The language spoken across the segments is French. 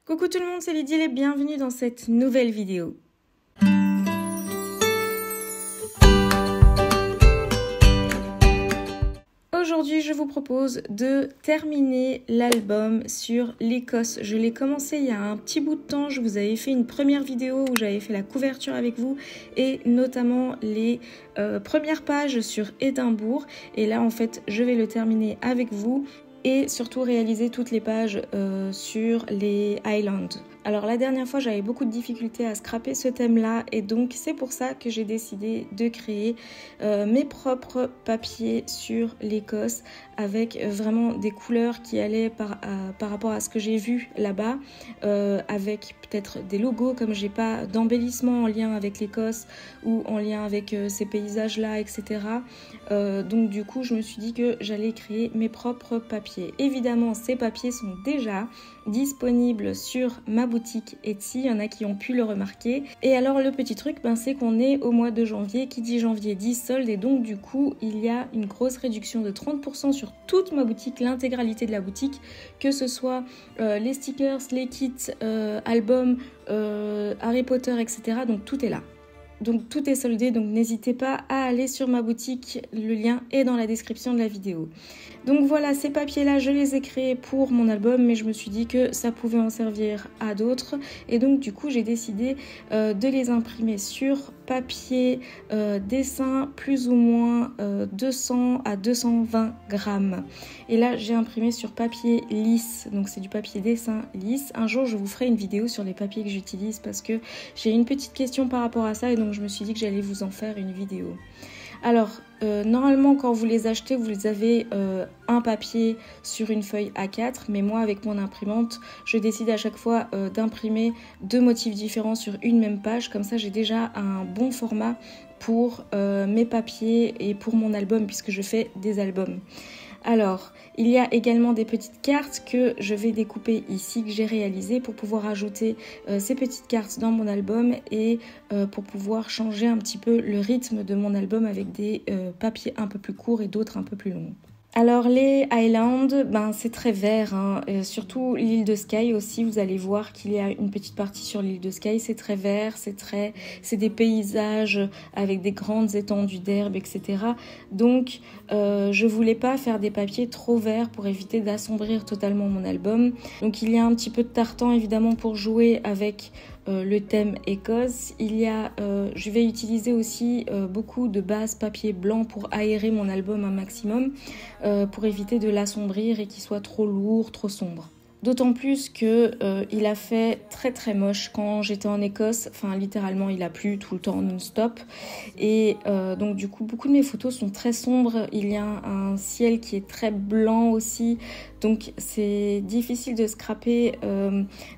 Coucou tout le monde, c'est Lydie et bienvenue dans cette nouvelle vidéo. Aujourd'hui, je vous propose de terminer l'album sur l'Écosse. Je l'ai commencé il y a un petit bout de temps. Je vous avais fait une première vidéo où j'avais fait la couverture avec vous et notamment les premières pages sur Édimbourg. Et là, en fait, je vais le terminer avec vous et surtout réaliser toutes les pages sur les Highlands. Alors la dernière fois j'avais beaucoup de difficultés à scraper ce thème là et donc c'est pour ça que j'ai décidé de créer mes propres papiers sur l'Écosse avec vraiment des couleurs qui allaient par rapport à ce que j'ai vu là-bas, avec peut-être des logos comme j'ai pas d'embellissement en lien avec l'Écosse ou en lien avec ces paysages là, etc. Donc du coup je me suis dit que j'allais créer mes propres papiers. Évidemment ces papiers sont déjà disponibles sur ma boutique Etsy, il y en a qui ont pu le remarquer. Et alors le petit truc, c'est qu'on est au mois de janvier, qui dit janvier dit solde, et donc du coup il y a une grosse réduction de 30% sur toute ma boutique, l'intégralité de la boutique, que ce soit les stickers, les kits, albums, Harry Potter, etc. Donc tout est là. Donc tout est soldé, donc n'hésitez pas à aller sur ma boutique, le lien est dans la description de la vidéo. Donc voilà, ces papiers-là, je les ai créés pour mon album, mais je me suis dit que ça pouvait en servir à d'autres. Et donc du coup, j'ai décidé de les imprimer sur papier dessin plus ou moins 200 à 220 grammes. Et là, j'ai imprimé sur papier lisse, donc c'est du papier dessin lisse. Un jour, je vous ferai une vidéo sur les papiers que j'utilise parce que j'ai une petite question par rapport à ça et donc je me suis dit que j'allais vous en faire une vidéo. Alors, normalement, quand vous les achetez, vous avez un papier sur une feuille A4, mais moi, avec mon imprimante, je décide à chaque fois d'imprimer deux motifs différents sur une même page. Comme ça, j'ai déjà un bon format pour mes papiers et pour mon album, puisque je fais des albums. Alors, il y a également des petites cartes que je vais découper ici, que j'ai réalisées pour pouvoir ajouter ces petites cartes dans mon album et pour pouvoir changer un petit peu le rythme de mon album avec des papiers un peu plus courts et d'autres un peu plus longs. Alors les Highlands, c'est très vert, hein. Surtout l'île de Skye aussi, vous allez voir qu'il y a une petite partie sur l'île de Skye, c'est très vert, c'est des paysages avec des grandes étendues d'herbe, etc. Donc je voulais pas faire des papiers trop verts pour éviter d'assombrir totalement mon album. Donc il y a un petit peu de tartan évidemment pour jouer avec le thème Écosse. Je vais utiliser aussi beaucoup de bases papier blanc pour aérer mon album un maximum, pour éviter de l'assombrir et qu'il soit trop lourd, trop sombre. D'autant plus que il a fait très très moche quand j'étais en Écosse, enfin littéralement il a plu tout le temps non-stop et donc du coup beaucoup de mes photos sont très sombres, il y a un ciel qui est très blanc aussi, donc c'est difficile de scraper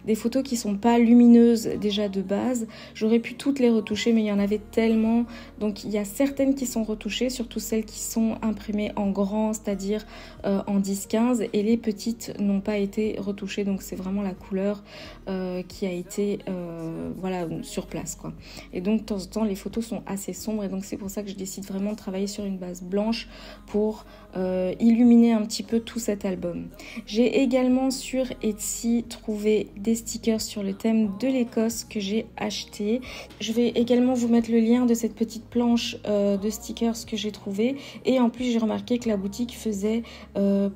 des photos qui sont pas lumineuses déjà de base. J'aurais pu toutes les retoucher mais il y en avait tellement, donc il y a certaines qui sont retouchées, surtout celles qui sont imprimées en grand, c'est-à-dire en 10-15, et les petites n'ont pas été retouchées. Donc c'est vraiment la couleur qui a été sur place quoi. Et donc de temps en temps les photos sont assez sombres et donc c'est pour ça que je décide vraiment de travailler sur une base blanche pour illuminer un petit peu tout cet album. J'ai également sur Etsy trouvé des stickers sur le thème de l'Écosse que j'ai acheté. Je vais également vous mettre le lien de cette petite planche de stickers que j'ai trouvé, et en plus j'ai remarqué que la boutique faisait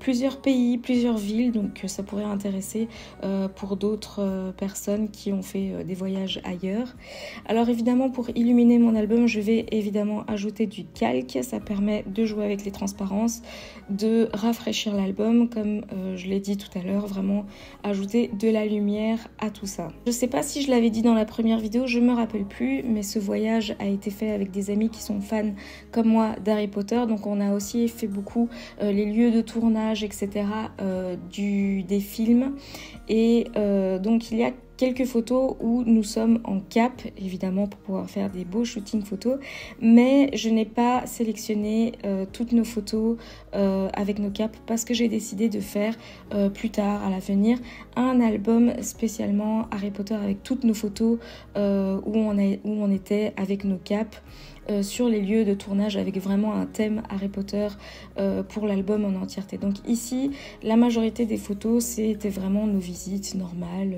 plusieurs pays, plusieurs villes, donc ça pourrait intéresser pour d'autres personnes qui ont fait des voyages ailleurs. Alors évidemment pour illuminer mon album je vais évidemment ajouter du calque, ça permet de jouer avec les transparences, de rafraîchir l'album comme je l'ai dit tout à l'heure, vraiment ajouter de la lumière à tout ça. Je sais pas si je l'avais dit dans la première vidéo, je me rappelle plus, mais ce voyage a été fait avec des amis qui sont fans comme moi d'Harry Potter, donc on a aussi fait beaucoup les lieux de tournage, etc. Des films, et donc il y a quelques photos où nous sommes en cap, évidemment pour pouvoir faire des beaux shootings photos, mais je n'ai pas sélectionné toutes nos photos avec nos caps parce que j'ai décidé de faire plus tard, à l'avenir, un album spécialement Harry Potter avec toutes nos photos où on était avec nos caps. Sur les lieux de tournage avec vraiment un thème Harry Potter pour l'album en entièreté. Donc ici, la majorité des photos, c'était vraiment nos visites normales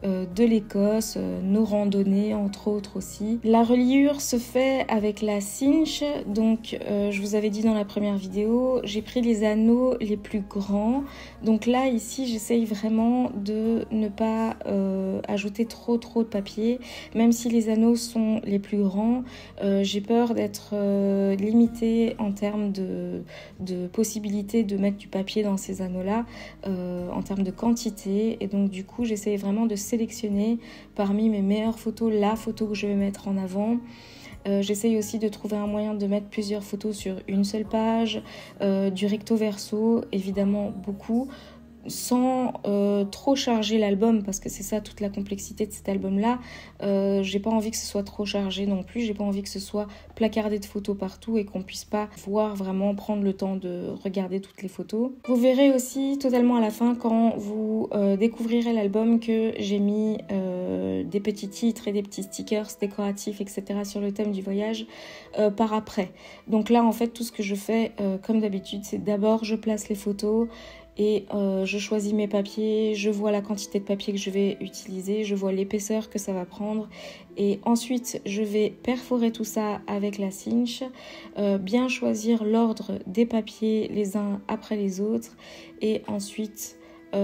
de l'Écosse, nos randonnées entre autres aussi. La reliure se fait avec la cinch, donc je vous avais dit dans la première vidéo, j'ai pris les anneaux les plus grands. Donc là, ici, j'essaye vraiment de ne pas ajouter trop de papier, même si les anneaux sont les plus grands. J'ai peur d'être limitée en termes de possibilité de mettre du papier dans ces anneaux-là, en termes de quantité. Et donc du coup, j'essaie vraiment de sélectionner parmi mes meilleures photos la photo que je vais mettre en avant. J'essaye aussi de trouver un moyen de mettre plusieurs photos sur une seule page, du recto verso, évidemment beaucoup, sans trop charger l'album, parce que c'est ça toute la complexité de cet album là. J'ai pas envie que ce soit trop chargé non plus, j'ai pas envie que ce soit placardé de photos partout et qu'on puisse pas voir vraiment, prendre le temps de regarder toutes les photos. Vous verrez aussi totalement à la fin, quand vous découvrirez l'album, que j'ai mis des petits titres et des petits stickers décoratifs, etc. sur le thème du voyage par après. Donc là en fait tout ce que je fais comme d'habitude, c'est d'abord je place les photos et je choisis mes papiers, je vois la quantité de papier que je vais utiliser, je vois l'épaisseur que ça va prendre et ensuite je vais perforer tout ça avec la cinch, bien choisir l'ordre des papiers les uns après les autres et ensuite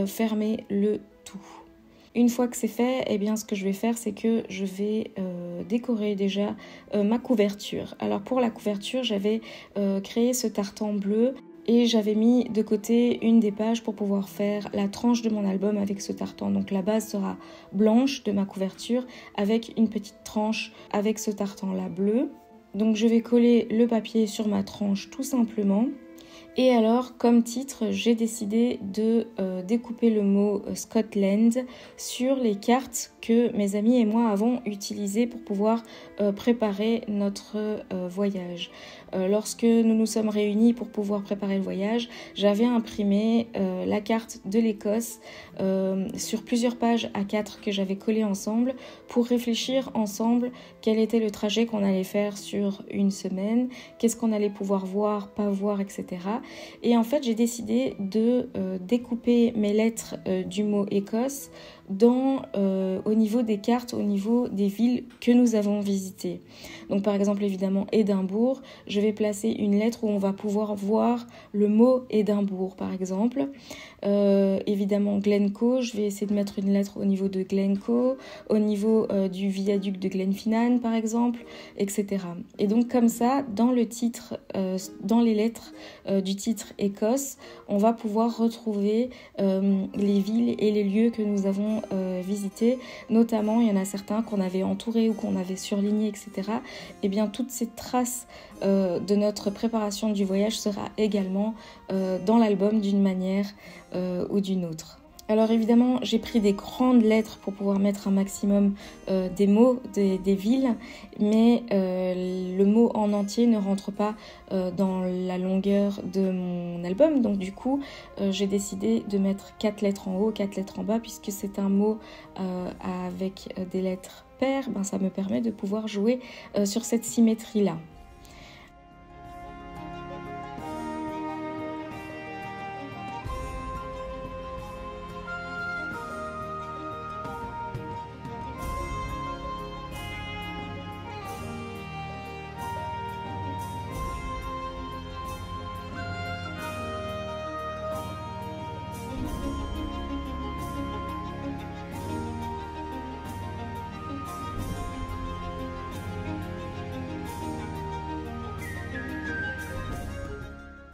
fermer le tout. Une fois que c'est fait, eh bien, ce que je vais faire, c'est que je vais décorer déjà ma couverture. Alors pour la couverture, j'avais créé ce tartan bleu. Et j'avais mis de côté une des pages pour pouvoir faire la tranche de mon album avec ce tartan. Donc la base sera blanche de ma couverture avec une petite tranche avec ce tartan-là bleu. Donc je vais coller le papier sur ma tranche tout simplement. Et alors, comme titre, j'ai décidé de découper le mot Scotland sur les cartes que mes amis et moi avons utilisées pour pouvoir préparer notre voyage. Lorsque nous nous sommes réunis pour pouvoir préparer le voyage, j'avais imprimé la carte de l'Écosse sur plusieurs pages A4 que j'avais collées ensemble pour réfléchir ensemble quel était le trajet qu'on allait faire sur une semaine, qu'est-ce qu'on allait pouvoir voir, pas voir, etc. Et en fait, j'ai décidé de découper mes lettres du mot Écosse au niveau des cartes, au niveau des villes que nous avons visitées. Donc par exemple, évidemment, Édimbourg, je vais placer une lettre où on va pouvoir voir le mot Édimbourg, par exemple. Évidemment, Glencoe, je vais essayer de mettre une lettre au niveau de Glencoe, au niveau du viaduc de Glenfinnan, par exemple, etc. Et donc comme ça, dans le titre, dans les lettres du titre Écosse, on va pouvoir retrouver les villes et les lieux que nous avons visités. Notamment, il y en a certains qu'on avait entourés ou qu'on avait surlignés, etc. Et bien, toutes ces traces de notre préparation du voyage sera également dans l'album d'une manière ou d'une autre. Alors évidemment, j'ai pris des grandes lettres pour pouvoir mettre un maximum des mots des villes, mais le mot en entier ne rentre pas dans la longueur de mon album. Donc du coup, j'ai décidé de mettre 4 lettres en haut, 4 lettres en bas, puisque c'est un mot avec des lettres paires, ben, ça me permet de pouvoir jouer sur cette symétrie-là.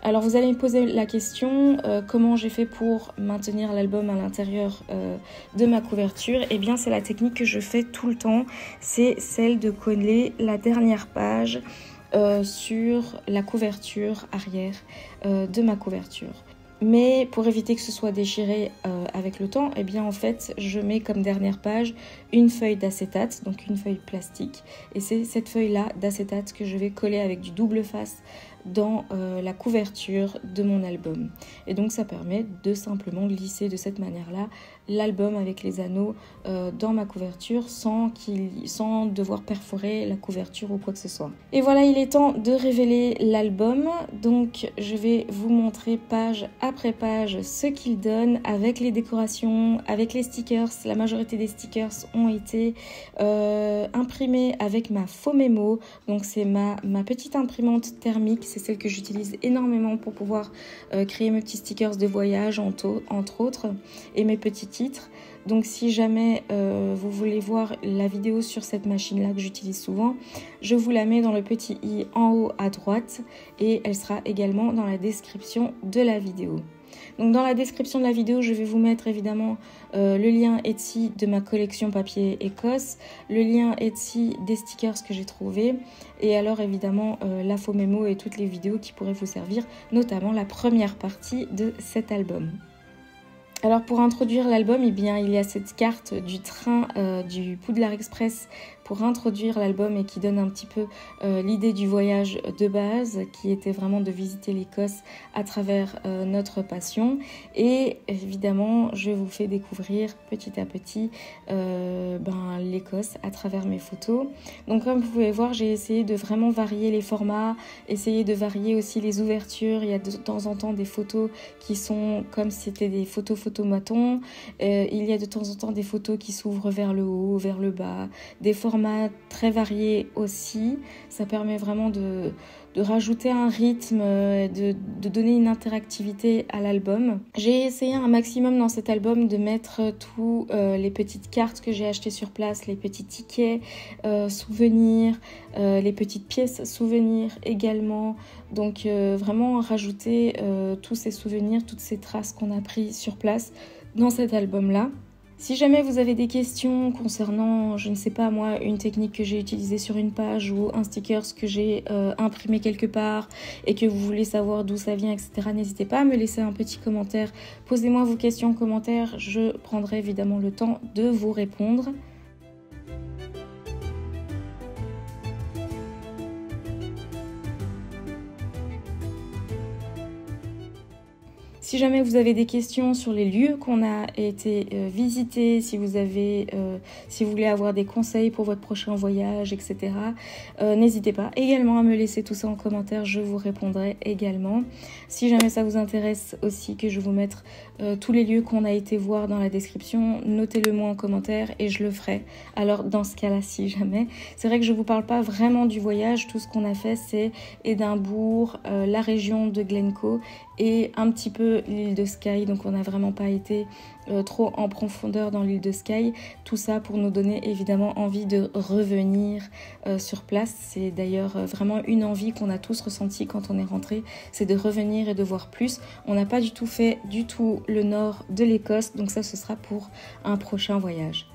Alors vous allez me poser la question, comment j'ai fait pour maintenir l'album à l'intérieur de ma couverture? Eh bien c'est la technique que je fais tout le temps, c'est celle de coller la dernière page sur la couverture arrière de ma couverture. Mais pour éviter que ce soit déchiré avec le temps, eh bien en fait je mets comme dernière page une feuille d'acétate, donc une feuille plastique. Et c'est cette feuille-là d'acétate que je vais coller avec du double face dans la couverture de mon album. Et donc ça permet de simplement glisser de cette manière-là l'album avec les anneaux dans ma couverture sans devoir perforer la couverture ou quoi que ce soit. Et voilà, il est temps de révéler l'album. Donc je vais vous montrer page après page ce qu'il donne avec les décorations, avec les stickers. La majorité des stickers ont été imprimés avec ma faux mémo. Donc c'est ma petite imprimante thermique, c'est celle que j'utilise énormément pour pouvoir créer mes petits stickers de voyage entre autres et mes petits titres. Donc si jamais vous voulez voir la vidéo sur cette machine là que j'utilise souvent, je vous la mets dans le petit i en haut à droite et elle sera également dans la description de la vidéo. Donc dans la description de la vidéo, je vais vous mettre évidemment le lien Etsy de ma collection papier Écosse, le lien Etsy des stickers que j'ai trouvé et alors évidemment la faux mémo et toutes les vidéos qui pourraient vous servir, notamment la première partie de cet album. Alors pour introduire l'album, eh bien, il y a cette carte du train du Poudlard Express pour introduire l'album et qui donne un petit peu l'idée du voyage de base qui était vraiment de visiter l'Écosse à travers notre passion. Et évidemment, je vous fais découvrir petit à petit l'Écosse à travers mes photos. Donc comme vous pouvez voir, j'ai essayé de vraiment varier les formats, essayer de varier aussi les ouvertures. Il y a de temps en temps des photos qui sont comme si c'était des photomatons. Il y a de temps en temps des photos qui s'ouvrent vers le haut, vers le bas, des formats très variés aussi. Ça permet vraiment de rajouter un rythme, de donner une interactivité à l'album. J'ai essayé un maximum dans cet album de mettre tous les petites cartes que j'ai achetées sur place, les petits tickets souvenirs, les petites pièces souvenirs également. Donc vraiment rajouter tous ces souvenirs, toutes ces traces qu'on a pris sur place dans cet album-là. Si jamais vous avez des questions concernant, je ne sais pas moi, une technique que j'ai utilisée sur une page ou un sticker que j'ai imprimé quelque part et que vous voulez savoir d'où ça vient, etc., n'hésitez pas à me laisser un petit commentaire. Posez-moi vos questions en commentaire, je prendrai évidemment le temps de vous répondre. Si jamais vous avez des questions sur les lieux qu'on a été visités, si vous voulez avoir des conseils pour votre prochain voyage, etc., n'hésitez pas également à me laisser tout ça en commentaire, je vous répondrai également. Si jamais ça vous intéresse aussi que je vous mette tous les lieux qu'on a été voir dans la description, notez-le moi en commentaire et je le ferai. Alors dans ce cas-là, si jamais, c'est vrai que je ne vous parle pas vraiment du voyage, tout ce qu'on a fait c'est Édimbourg, la région de Glencoe et un petit peu l'île de Skye, donc on n'a vraiment pas été trop en profondeur dans l'île de Skye. Tout ça pour nous donner évidemment envie de revenir sur place. C'est d'ailleurs vraiment une envie qu'on a tous ressentie quand on est rentré, c'est de revenir et de voir plus. On n'a pas du tout fait le nord de l'Écosse, donc ça ce sera pour un prochain voyage.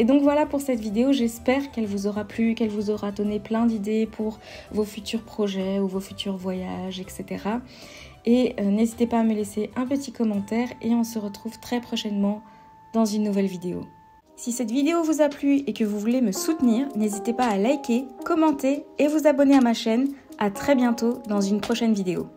Et donc voilà pour cette vidéo, j'espère qu'elle vous aura plu, qu'elle vous aura donné plein d'idées pour vos futurs projets ou vos futurs voyages, etc. Et n'hésitez pas à me laisser un petit commentaire et on se retrouve très prochainement dans une nouvelle vidéo. Si cette vidéo vous a plu et que vous voulez me soutenir, n'hésitez pas à liker, commenter et vous abonner à ma chaîne. À très bientôt dans une prochaine vidéo.